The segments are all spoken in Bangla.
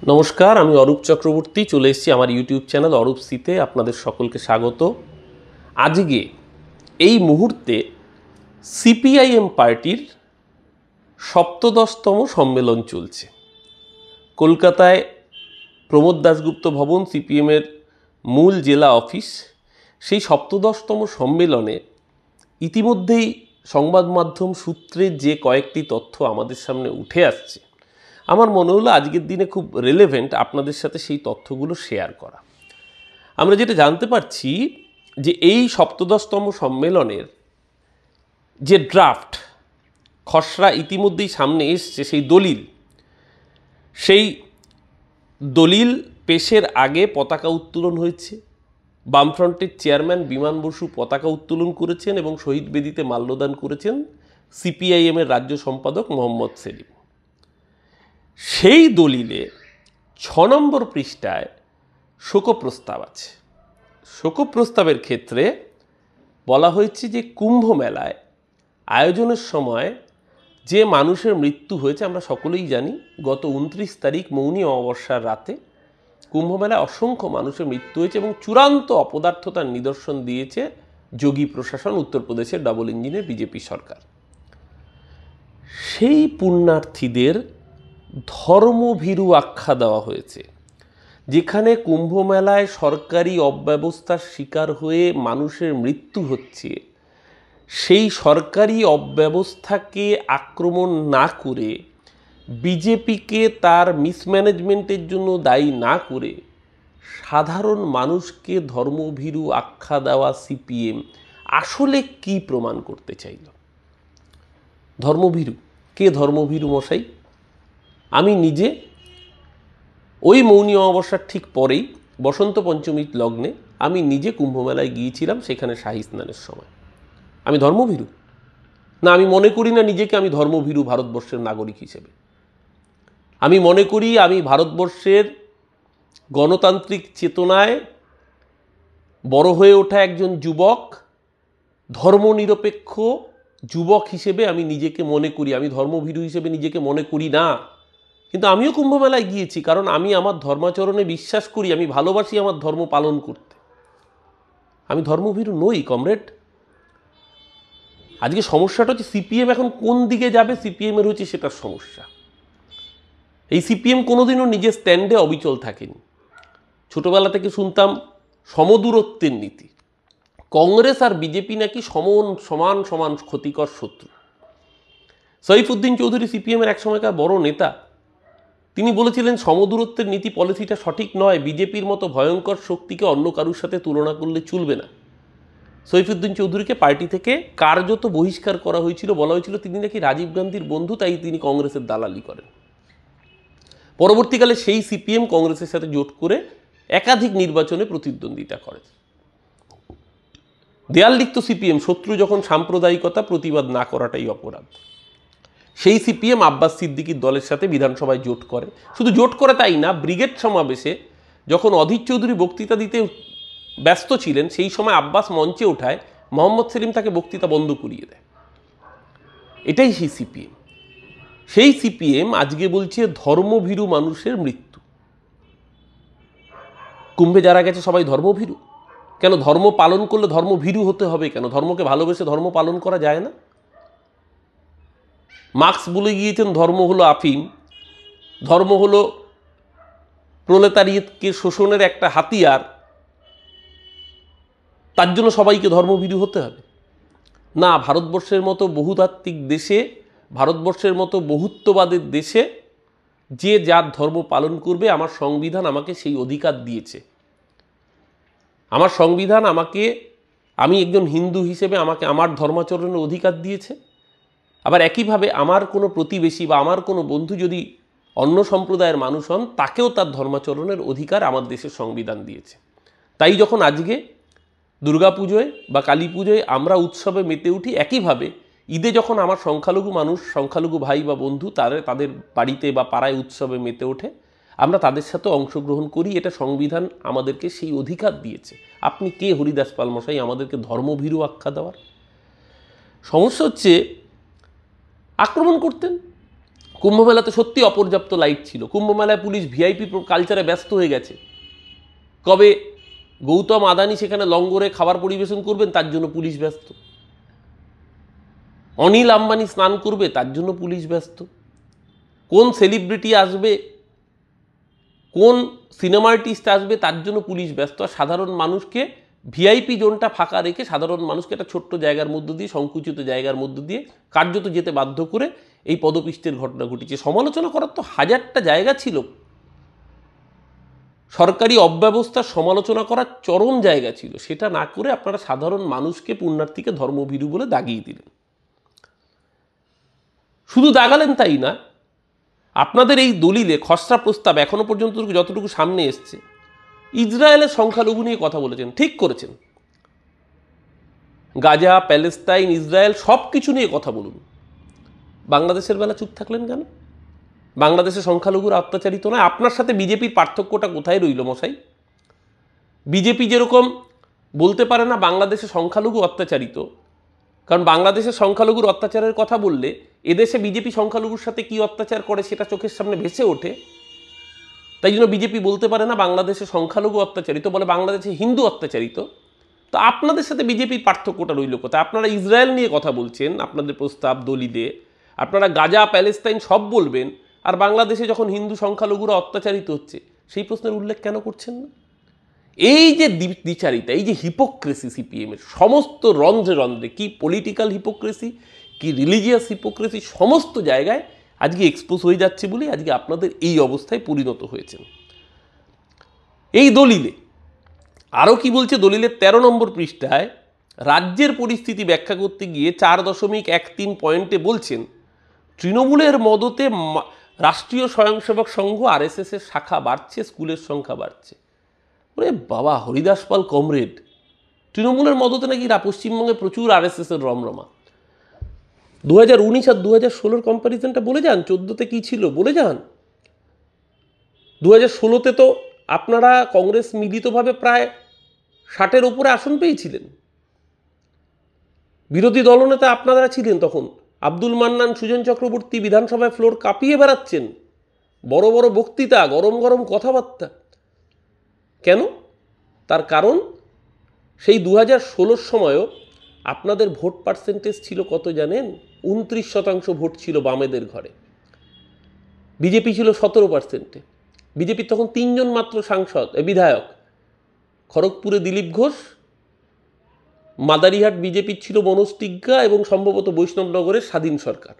নমস্কার, আমি অরূপ চক্রবর্তী চলে এসেছি আমার ইউটিউব চ্যানেল অরূপ সিতে। আপনাদের সকলকে স্বাগত। আজকে এই মুহূর্তে সিপিআইএম পার্টির সপ্তদশতম সম্মেলন চলছে কলকাতায়। প্রমোদ দাশগুপ্ত ভবন সিপিএমের মূল জেলা অফিস। সেই সপ্তদশতম সম্মেলনে ইতিমধ্যেই সংবাদ মাধ্যম সূত্রে যে কয়েকটি তথ্য আমাদের সামনে উঠে আসছে, আমার মনে হলো আজকের দিনে খুব রেলেভেন্ট আপনাদের সাথে সেই তথ্যগুলো শেয়ার করা। আমরা যেটা জানতে পারছি যে এই সপ্তদশতম সম্মেলনের যে ড্রাফট খসড়া ইতিমধ্যেই সামনে এসছে, সেই দলিল পেশের আগে পতাকা উত্তোলন হয়েছে। বামফ্রন্টের চেয়ারম্যান বিমান বসু পতাকা উত্তোলন করেছেন এবং শহীদ বেদিতে মাল্যদান করেছেন সিপিআইএমের রাজ্য সম্পাদক মোহাম্মদ সেলিম। সেই দলিলে 6 নম্বর পৃষ্ঠায় শোকপ্রস্তাব আছে। শোকপ্রস্তাবের ক্ষেত্রে বলা হয়েছে যে কুম্ভ মেলায় আয়োজনের সময় যে মানুষের মৃত্যু হয়েছে, আমরা সকলেই জানি গত 29 তারিখ মৌনী অমাবস্যার রাতে কুম্ভমেলায় অসংখ্য মানুষের মৃত্যু হয়েছে এবং চূড়ান্ত অপদার্থতার নিদর্শন দিয়েছে যোগী প্রশাসন, উত্তরপ্রদেশের ডবল ইঞ্জিনের বিজেপি সরকার। সেই পুণ্যার্থীদের ধর্মভীরু আখ্যা দেওয়া হয়েছে। যেখানে কুম্ভমেলায় সরকারি অব্যবস্থার শিকার হয়ে মানুষের মৃত্যু হচ্ছে, সেই সরকারি অব্যবস্থাকে আক্রমণ না করে, বিজেপিকে তার মিসম্যানেজমেন্টের জন্য দায়ী না করে, সাধারণ মানুষকে ধর্মভীরু আখ্যা দেওয়া সিপিএম আসলে কি প্রমাণ করতে চাইল? ধর্মভীরু কে? ধর্মভীরু মশাই, আমি নিজে ওই মৌনী অমাবস্যার ঠিক পরেই বসন্ত পঞ্চমীর লগ্নে আমি নিজে কুম্ভমেলায় গিয়েছিলাম, সেখানে শাহী স্নানের সময়। আমি ধর্মভীরু না? আমি মনে করি না নিজেকে আমি ধর্মভীরু ভারতবর্ষের নাগরিক হিসেবে। আমি মনে করি আমি ভারতবর্ষের গণতান্ত্রিক চেতনায় বড় হয়ে ওঠা একজন যুবক, ধর্মনিরপেক্ষ যুবক হিসেবে আমি নিজেকে মনে করি। আমি ধর্মভীরু হিসেবে নিজেকে মনে করি না। কিন্তু আমিও কুম্ভমেলায় গিয়েছি, কারণ আমি আমার ধর্মাচরণে বিশ্বাস করি, আমি ভালোবাসি আমার ধর্ম পালন করতে। আমি ধর্মভীরু নই কমরেড। আজকে সমস্যাটা হচ্ছে সিপিএম এখন কোন দিকে যাবে, সিপিএমের হচ্ছে সেটার সমস্যা। এই সিপিএম কোনোদিনও নিজের স্ট্যান্ডে অবিচল থাকেনি। ছোটবেলা থেকে শুনতাম সমদূরত্বের নীতি। কংগ্রেস আর বিজেপি নাকি সমান সমান ক্ষতিকর শত্রু। সৈফুদ্দিন চৌধুরী সিপিএমের এক সময়কার বড় নেতা, তিনি বলেছিলেন সমদূরত্বের নীতি পলিসিটা সঠিক নয়, বিজেপির মতো ভয়ঙ্কর শক্তিকে অন্য কারুর সাথে তুলনা করলে চলবে না। সৈফুদ্দিন চৌধুরীকে পার্টি থেকে কার্যত বহিষ্কার করা হয়েছিল। বলা হয়েছিল তিনি নাকি রাজীব গান্ধীর বন্ধু, তাই তিনি কংগ্রেসের দালালি করেন। পরবর্তীকালে সেই সিপিএম কংগ্রেসের সাথে জোট করে একাধিক নির্বাচনে প্রতিদ্বন্দ্বিতা করে। দেয়াল লিখত সিপিএম, শত্রু যখন সাম্প্রদায়িকতা, প্রতিবাদ না করাটাই অপরাধ। সেই সিপিএম আব্বাস সিদ্দিকীর দলের সাথে বিধানসভায় জোট করে। শুধু জোট করে তাই না, ব্রিগেড সমাবেশে যখন অধীর চৌধুরী বক্তৃতা দিতে ব্যস্ত ছিলেন, সেই সময় আব্বাস মঞ্চে ওঠায়, মোহাম্মদ সেলিম তাকে বক্তৃতা বন্ধ করিয়ে দেয়। এটাই সেই সিপিএম। সেই সিপিএম আজকে বলছে ধর্মভীরু মানুষের মৃত্যু। কুম্ভে যারা গেছে সবাই ধর্মভীরু কেন? ধর্ম পালন করলে ধর্মভীরু হতে হবে কেন? ধর্মকে ভালোবেসে ধর্ম পালন করা যায় না? মার্কস বলে গিয়েছেন ধর্ম হলো আফিম, ধর্ম হলো প্রলেতারিয়েতকে শোষণের একটা হাতিয়ার, তার জন্য সবাইকে ধর্মভীরু হতে হবে না। ভারতবর্ষের মতো বহুতাত্ত্বিক দেশে, ভারতবর্ষের মতো বহুত্ববাদের দেশে যে যার ধর্ম পালন করবে, আমার সংবিধান আমাকে সেই অধিকার দিয়েছে। আমার সংবিধান আমাকে, আমি একজন হিন্দু হিসেবে আমাকে আমার ধর্মাচরণের অধিকার দিয়েছে। আবার একইভাবে আমার কোনো প্রতিবেশী বা আমার কোনো বন্ধু যদি অন্য সম্প্রদায়ের মানুষ হন, তাকেও তার ধর্মাচরণের অধিকার আমার দেশের সংবিধান দিয়েছে। তাই যখন আজকে দুর্গাপুজোয় বা কালী পুজোয় আমরা উৎসবে মেতে উঠি, একইভাবে ঈদে যখন আমার সংখ্যালঘু মানুষ, সংখ্যালঘু ভাই বা বন্ধু তাদের বাড়িতে বা পাড়ায় উৎসবে মেতে ওঠে, আমরা তাদের সাথে অংশগ্রহণ করি। এটা সংবিধান আমাদেরকে সেই অধিকার দিয়েছে। আপনি কে হরিদাস পাল মশাই আমাদেরকে ধর্মভীরু আখ্যা দেওয়ার? সমস্যা হচ্ছে আক্রমণ করতেন, কুম্ভমেলাতে সত্যি অপর্যাপ্ত লাইট ছিল, কুম্ভমেলায় পুলিশ ভিআইপি কালচারে ব্যস্ত হয়ে গেছে। কবে গৌতম আদানি সেখানে লঙ্গরে খাবার পরিবেশন করবেন তার জন্য পুলিশ ব্যস্ত, অনিল আম্বানি স্নান করবে তার জন্য পুলিশ ব্যস্ত, কোন সেলিব্রিটি আসবে, কোন সিনেমা আর্টিস্ট আসবে তার জন্য পুলিশ ব্যস্ত। আর সাধারণ মানুষকে ভিআইপি জোনটা ফাঁকা রেখে সাধারণ মানুষকে একটা ছোট্ট জায়গার মধ্য দিয়ে, সংকুচিত জায়গার মধ্য দিয়ে কার্যত যেতে বাধ্য করে এই পদপিষ্টের ঘটনা ঘটেছে। সমালোচনা করার তো হাজারটা জায়গা ছিল, সরকারি অব্যবস্থার সমালোচনা করার চরম জায়গা ছিল, সেটা না করে আপনারা সাধারণ মানুষকে পুণ্যার্থীকে ধর্মভীরু বলে দাগিয়ে দিলেন। শুধু দাগালেন তাই না, আপনাদের এই দলিলে খসড়া প্রস্তাব এখনো পর্যন্ত যতটুকু সামনে এসছে, ইসরায়েলের সংখ্যালঘু নিয়ে কথা বলেছেন, ঠিক করেছেন। গাজা, প্যালেস্তাইন, ইসরায়েল সব কিছু নিয়ে কথা বলুন। বাংলাদেশের বেলা চুপ থাকলেন কেন? বাংলাদেশের সংখ্যালঘুরা অত্যাচারিত নয়? আপনার সাথে বিজেপির পার্থক্যটা কোথায় রইল মশাই? বিজেপি যেরকম বলতে পারে না বাংলাদেশে সংখ্যালঘু অত্যাচারিত, কারণ বাংলাদেশের সংখ্যালঘুর অত্যাচারের কথা বললে এদেশে বিজেপি সংখ্যালঘুর সাথে কি অত্যাচার করে সেটা চোখের সামনে ভেসে ওঠে, তাই জন্য বিজেপি বলতে পারে না বাংলাদেশে সংখ্যালঘু অত্যাচারিত, বলে বাংলাদেশে হিন্দু অত্যাচারিত। তো আপনাদের সাথে বিজেপির পার্থক্যটা রইল কোথায়? আপনারা ইসরায়েল নিয়ে কথা বলছেন আপনাদের প্রস্তাব দলিলে, আপনারা গাজা, প্যালেস্তাইন সব বলবেন, আর বাংলাদেশে যখন হিন্দু সংখ্যালঘুরা অত্যাচারিত হচ্ছে সেই প্রশ্নের উল্লেখ কেন করছেন না? এই যে দ্বিচারিতা, এই যে হিপোক্রেসি সিপিএমের সমস্ত রন্ধ্রে রন্ধ্রে, কি পলিটিক্যাল হিপোক্রেসি, কি রিলিজিয়াস হিপোক্রেসি, সমস্ত জায়গায় আজকে এক্সপোজ হয়ে যাচ্ছে বলে আজকে আপনাদের এই অবস্থায় পরিণত হয়েছেন। এই দলিলে আরও কি বলছে, দলিলের 13 নম্বর পৃষ্ঠায় রাজ্যের পরিস্থিতি ব্যাখ্যা করতে গিয়ে 4.13 পয়েন্টে বলছেন, তৃণমূলের মদতে রাষ্ট্রীয় স্বয়ংসেবক সংঘ আরএসএস এর শাখা বাড়ছে, স্কুলের সংখ্যা বাড়ছে। ওরে বাবা, হরিদাস পাল কমরেড, তৃণমূলের মদতে নাকি পশ্চিমবঙ্গে প্রচুর আরএসএস এর রমরমা। 2019 আর 2016 কম্প্যারিজনটা বলে যান, 14তে কি ছিল বলে যান। 2016তে তো আপনারা কংগ্রেস মিলিতভাবে প্রায় 60-এর উপরে আসন পেয়েছিলেন, বিরোধী দলনেতা আপনারা ছিলেন তখন। আব্দুল মান্নান, সুজন চক্রবর্তী বিধানসভায় ফ্লোর কাঁপিয়ে বেড়াচ্ছেন, বড় বড় বক্তৃতা, গরম গরম কথাবার্তা। কেন? তার কারণ সেই 2016 সময়ও আপনাদের ভোট পার্সেন্টেজ ছিল কত জানেন? 29% ভোট ছিল বামেদের ঘরে, বিজেপি ছিল 17%। বিজেপির তখন 3 জন মাত্র বিধায়ক, খড়গপুরে দিলীপ ঘোষ, মাদারিহাট বিজেপির ছিল মনোজ টিগ্গা এবং সম্ভবত বৈষ্ণবনগরের স্বাধীন সরকার।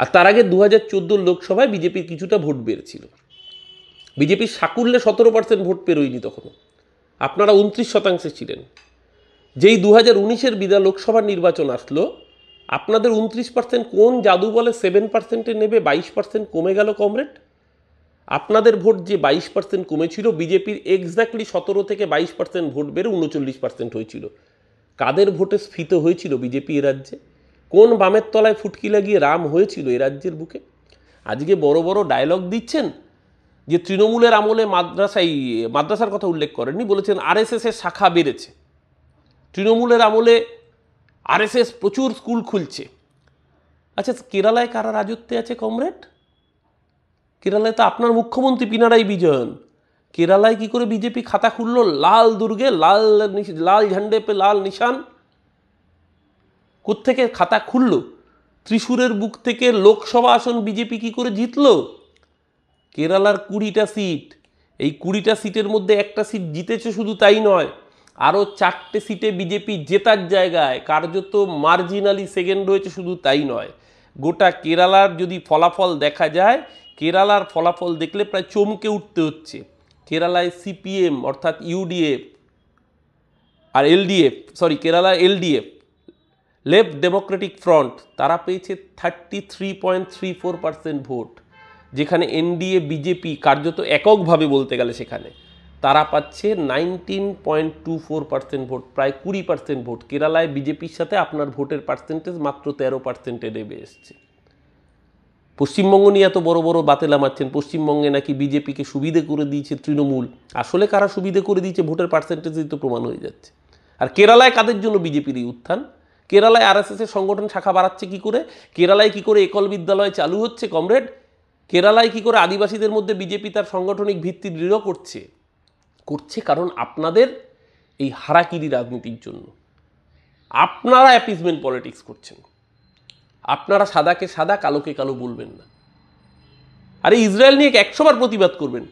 আর তার আগে 2014 লোকসভায় বিজেপির কিছুটা ভোট বেড়েছিল। বিজেপির সাকুল্যে 17% ভোট পেরোয়নি তখনও, আপনারা 29% ছিলেন। যেই 2019-এর লোকসভার নির্বাচন আসলো, আপনাদের 29% কোন জাদু বলে 7%-এ নেবে 22% কমে গেল কমরেড। আপনাদের ভোট যে 22% কমেছিল, বিজেপির এক্স্যাক্টলি 17 থেকে 22% ভোট বেড়ে 39% হয়েছিল। কাদের ভোটে স্ফীত হয়েছিল বিজেপি এ রাজ্যে? কোন বামের তলায় ফুটকি লাগিয়ে রাম হয়েছিল এ রাজ্যের বুকে? আজকে বড় বড় ডায়লগ দিচ্ছেন যে তৃণমূলের আমলে মাদ্রাসার কথা উল্লেখ করেননি, বলেছেন আরএসএস এর শাখা বেড়েছে, তৃণমূলের আমলে আরএসএস প্রচুর স্কুল খুলছে। আচ্ছা, কেরালায় কারা রাজত্বে আছে কমরেড? কেরালায় তো আপনার মুখ্যমন্ত্রী পিনারাই বিজয়ন। কেরালায় কি করে বিজেপি খাতা খুললো? লাল দুর্গে লাল ঝান্ডে পে লাল নিশান। কোত্থেকে খাতা খুললো? ত্রিশূরের বুক থেকে লোকসভা আসন বিজেপি কি করে জিতলো? কেরালার 20টা সিট, এই 20টা সিটের মধ্যে একটা সিট জিতেছে, শুধু তাই নয়, আরও 4টে সিটে বিজেপি জেতার জায়গায় কার্যত মার্জিনালি সেকেন্ড হয়েছে, শুধু তাই নয়, গোটা কেরালার যদি ফলাফল দেখা যায়, কেরালার ফলাফল দেখলে প্রায় চমকে উঠতে হচ্ছে। কেরালায় সিপিএম অর্থাৎ ইউডিএফ আর কেরালার এলডিএফ, লেফট ডেমোক্রেটিক ফ্রন্ট, তারা পেয়েছে 33.34% ভোট, যেখানে এনডিএ বিজেপি কার্যত এককভাবে বলতে গেলে সেখানে তারা পাচ্ছে 19.24% ভোট, প্রায় 20% ভোট। কেরালায় বিজেপির সাথে আপনার ভোটের পার্সেন্টেজ মাত্র 13%-এ নেমে এসছে। পশ্চিমবঙ্গ নিয়ে এত বড় বড় বাতেলা মারছেন, পশ্চিমবঙ্গে নাকি বিজেপিকে সুবিধে করে দিয়েছে তৃণমূল। আসলে কারা সুবিধে করে দিয়েছে ভোটের পার্সেন্টেজই তো প্রমাণ হয়ে যাচ্ছে। আর কেরালায় কাদের জন্য বিজেপির এই উত্থান? কেরালায় আরএসএসের সংগঠন শাখা বাড়াচ্ছে কি করে, কেরালায় কি করে একল বিদ্যালয় চালু হচ্ছে কমরেড, কেরালায় কি করে আদিবাসীদের মধ্যে বিজেপি তার সাংগঠনিক ভিত্তি দৃঢ় করছে, কারণ আপনাদের এই হারাকিরি রাজনীতির জন্য। আপনারা অ্যাপিজমেন্ট পলিটিক্স করছেন, আপনারা সাদাকে সাদা কালোকে কালো বলবেন না। আরে ইসরায়েল নিয়ে 100 বার প্রতিবাদ করবেন,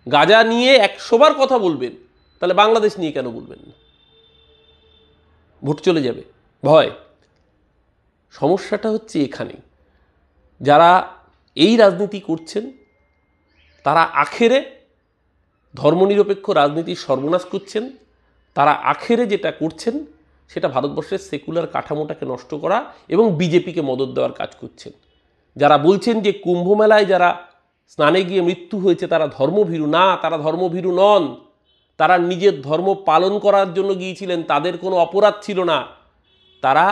গাজা নিয়ে 100 বার কথা বলবেন, তাহলে বাংলাদেশ নিয়ে কেন বলবেন না? ভোট চলে যাবে ভয়। সমস্যাটা হচ্ছে এখানে, যারা এই রাজনীতি করছেন তারা আখেরে ধর্মনিরপেক্ষ রাজনীতির সর্বনাশ করছেন। তারা আখেরে যেটা করছেন সেটা ভারতবর্ষের সেকুলার কাঠামোটাকে নষ্ট করা এবং বিজেপিকে মদদ দেওয়ার কাজ করছেন। যারা বলছেন যে কুম্ভ মেলায় যারা স্নানে গিয়ে মৃত্যু হয়েছে তারা ধর্মভীরু, না, তারা ধর্মভীরু নন, তারা নিজের ধর্ম পালন করার জন্য গিয়েছিলেন, তাদের কোনো অপরাধ ছিল না। তারা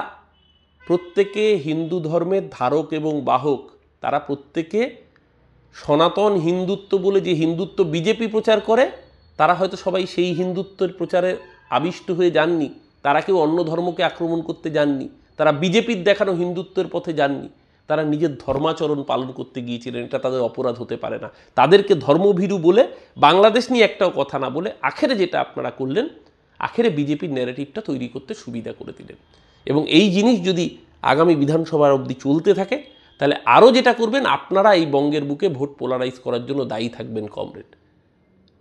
প্রত্যেকে হিন্দু ধর্মের ধারক এবং বাহক, তারা প্রত্যেকে সনাতন হিন্দুত্ব বলে যে হিন্দুত্ব বিজেপি প্রচার করে, তারা হয়তো সবাই সেই হিন্দুত্বের প্রচারে আবিষ্ট হয়ে যাননি, তারা কেউ অন্য ধর্মকে আক্রমণ করতে যাননি, তারা বিজেপির দেখানো হিন্দুত্বের পথে যাননি, তারা নিজের ধর্মাচরণ পালন করতে গিয়েছিলেন। এটা তাদের অপরাধ হতে পারে না। তাদেরকে ধর্মভীরু বলে বাংলাদেশ নিয়ে একটাও কথা না বলে আখেরে যেটা আপনারা করলেন, আখেরে বিজেপির ন্যারেটিভটা তৈরি করতে সুবিধা করে দিলেন। এবং এই জিনিস যদি আগামী বিধানসভার অবধি চলতে থাকে তাহলে আরও যেটা করবেন, আপনারা এই বঙ্গের বুকে ভোট পোলারাইজ করার জন্য দায়ী থাকবেন কমরেড।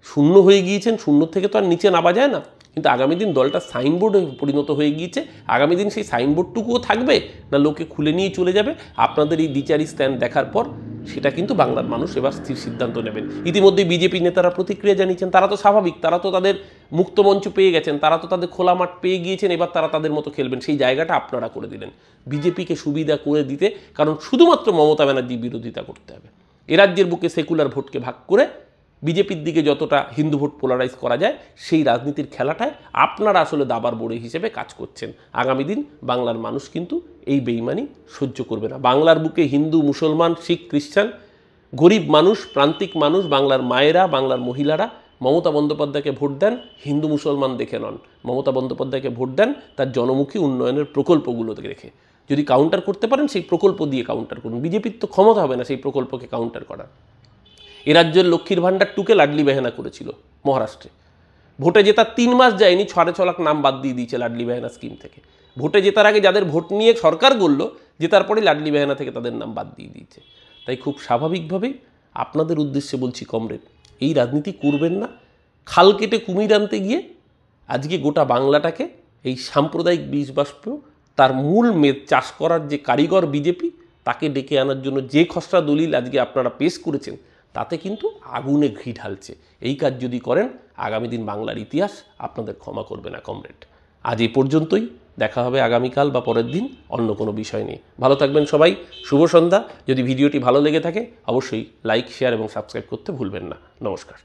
শূন্য হয়ে গিয়েছেন, শূন্য থেকে তো আর নিচে নামা যায় না, কিন্তু আগামী দিন দলটা সাইনবোর্ডে পরিণত হয়ে গিয়েছে। আগামী দিন সেই সাইনবোর্ডটুকুও থাকবে না লোকে খুলে নিয়ে চলে যাবে? আপনাদের এই দ্বিচারি স্ট্যান্ড দেখার পর সেটা কিন্তু বাংলার মানুষ এবার স্থির সিদ্ধান্ত নেবেন। ইতিমধ্যে বিজেপি নেতারা প্রতিক্রিয়া জানিয়েছেন, তারা তো স্বাভাবিক, তারা তো তাদের মুক্তমঞ্চ পেয়ে গেছেন, তারা তো তাদের খোলা মাঠ পেয়ে গিয়েছেন, এবার তারা তাদের মতো খেলবেন। সেই জায়গাটা আপনারা করে দিলেন বিজেপিকে সুবিধা করে দিতে, কারণ শুধুমাত্র মমতা ব্যানার্জির বিরোধিতা করতে হবে। এ রাজ্যের বুকে সেকুলার ভোটকে ভাগ করে বিজেপির দিকে যতটা হিন্দু ভোট পোলারাইজ করা যায় সেই রাজনীতির খেলাটায় আপনারা আসলে দাবার বোড়ে হিসেবে কাজ করছেন। আগামী দিন বাংলার মানুষ কিন্তু এই বেইমানি সহ্য করবে না। বাংলার বুকে হিন্দু, মুসলমান, শিখ, খ্রিস্টান, গরিব মানুষ, প্রান্তিক মানুষ, বাংলার মায়েরা, বাংলার মহিলারা মমতা বন্দ্যোপাধ্যায়কে ভোট দেন, হিন্দু মুসলমান দেখে নন। মমতা বন্দ্যোপাধ্যায়কে ভোট দেন তার জনমুখী উন্নয়নের প্রকল্পগুলো রেখে। যদি কাউন্টার করতে পারেন সেই প্রকল্প দিয়ে কাউন্টার করুন। বিজেপির তো ক্ষমতা হবে না সেই প্রকল্পকে কাউন্টার করার। এ রাজ্যের লক্ষ্মীর ভাণ্ডার টুকে লাডলি বেহানা করেছিল মহারাষ্ট্রে। ভোটে জেতার 3 মাস যায়নি 6.5 লাখ নাম বাদ দিয়ে দিয়েছে লাডলি বেহানা স্কিম থেকে। ভোটে জেতার আগে যাদের ভোট নিয়ে সরকার গড়ল, জেতার পরে লাডলি বেহানা থেকে তাদের নাম বাদ দিয়ে দিয়েছে। তাই খুব স্বাভাবিকভাবেই আপনাদের উদ্দেশ্যে বলছি কমরেড, এই রাজনীতি করবেন না। খাল কেটে কুমির আনতে গিয়ে আজকে গোটা বাংলাটাকে এই সাম্প্রদায়িক বীজ বাষ্প তার মূল চাষ করার যে কারিগর বিজেপি, তাকে ডেকে আনার জন্য যে খসড়া দলিল আজকে আপনারা পেশ করেছেন তাতে কিন্তু আগুনে ঘি ঢালছে। এই কাজ যদি করেন আগামী দিন বাংলার ইতিহাস আপনাদের ক্ষমা করবে না কমরেড। আজ এই পর্যন্তই, দেখা হবে আগামীকাল বা পরের দিন অন্য কোনো বিষয় নিয়ে। ভালো থাকবেন সবাই, শুভ সন্ধ্যা। যদি ভিডিওটি ভালো লেগে থাকে অবশ্যই লাইক, শেয়ার এবং সাবস্ক্রাইব করতে ভুলবেন না। নমস্কার।